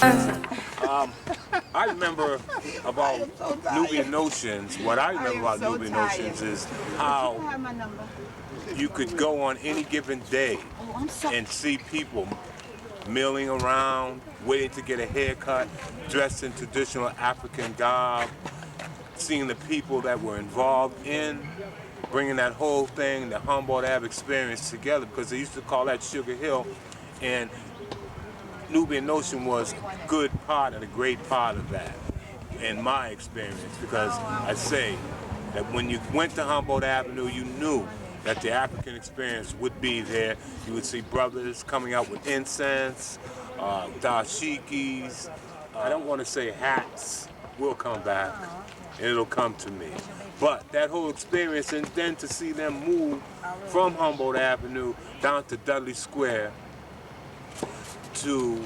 I remember about Nubian Notions. What I remember about Nubian Notions is how you could go on any given day and see people milling around, waiting to get a haircut, dressed in traditional African garb, seeing the people that were involved in bringing that whole thing, the Humboldt Ave experience together, because they used to call that Sugar Hill, and Nubian Notion was a good part and a great part of that in my experience, because I say that when you went to Humboldt Avenue, you knew that the African experience would be there. You would see brothers coming out with incense, dashikis, I don't want to say hats, will come back, and it'll come to me. But that whole experience, and then to see them move from Humboldt Avenue down to Dudley Square to,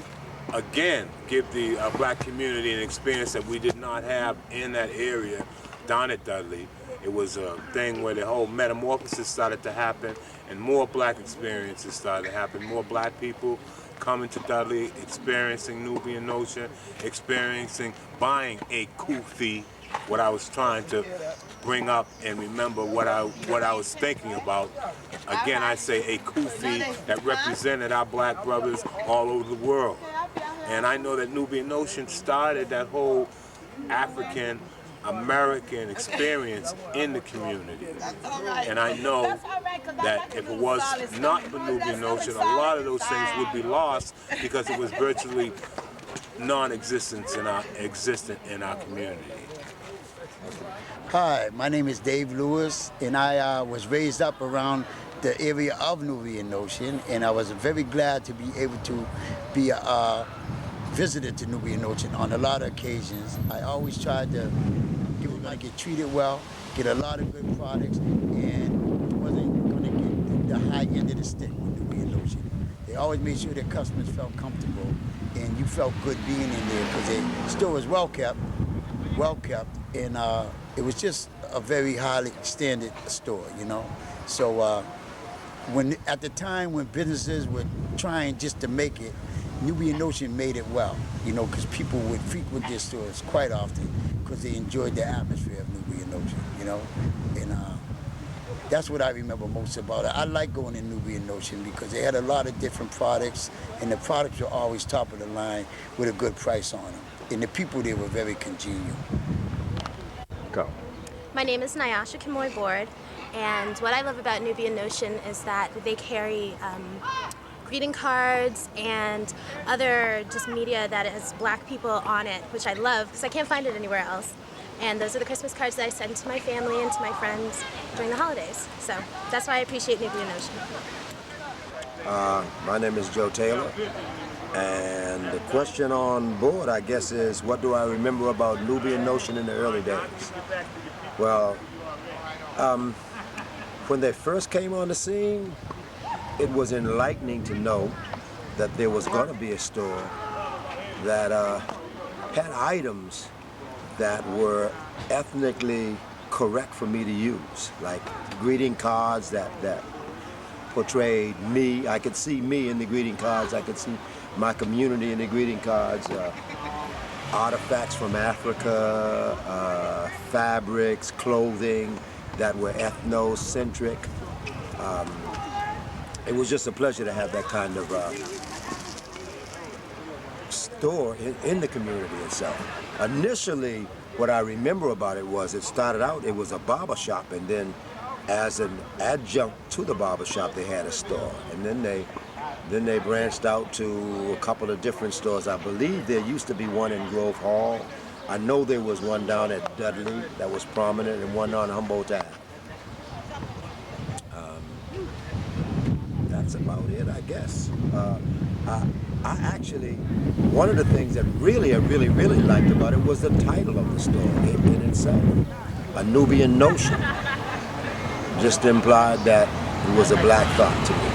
again, give the black community an experience that we did not have in that area down at Dudley. It was a thing where the whole metamorphosis started to happen, and more black experiences started to happen. More black people coming to Dudley, experiencing Nubian Notion, experiencing buying a kufi. What I was trying to bring up and remember what I was thinking about. Again, I say a kufi that represented our black brothers all over the world. And I know that Nubian Notion started that whole African American experience in the community. And I know that if it was not for Nubian Notion, a lot of those things would be lost because it was virtually non-existent in our community. Hi, my name is Dave Lewis, and I was raised up around the area of Nubian Notion, and I was very glad to be able to be a visitor to Nubian Notion on a lot of occasions. I always tried to get treated well, get a lot of good products, and wasn't going to get the high end of the stick with Nubian Notion. They always made sure their customers felt comfortable, and you felt good being in there because the store was well kept, and it was just a very highly standard store, you know. So when at the time when businesses were trying just to make it, Nubian Notion made it well, you know, because people would frequent their stores quite often because they enjoyed the atmosphere of Nubian Notion, you know. And that's what I remember most about it. I like going in Nubian Notion because they had a lot of different products, and the products were always top of the line with a good price on them. And the people there were very congenial. Go. My name is Nyasha Kimoy Board, and what I love about Nubian Notion is that they carry greeting cards and other just media that has black people on it, which I love because I can't find it anywhere else. And those are the Christmas cards that I send to my family and to my friends during the holidays. So that's why I appreciate Nubian Notion. My name is Joe Taylor, and the question on board, I guess, is what do I remember about Nubian Notion in the early days? Well, when they first came on the scene, it was enlightening to know that there was going to be a store that had items that were ethnically correct for me to use, like greeting cards that portrayed me. I could see me in the greeting cards. I could see my community in the greeting cards. Artifacts from Africa, fabrics, clothing that were ethnocentric. It was just a pleasure to have that kind of store in the community itself. Initially, what I remember about it was it started out, it was a barber shop, and then as an adjunct to the barber shop, they had a store. And then they branched out to a couple of different stores. I believe there used to be one in Grove Hall. I know there was one down at Dudley that was prominent, and one on Humboldt Ave. That's about it, I guess. I actually, one of the things that I really liked about it was the title of the store in itself. A Nubian Notion just implied that it was a black thought to me.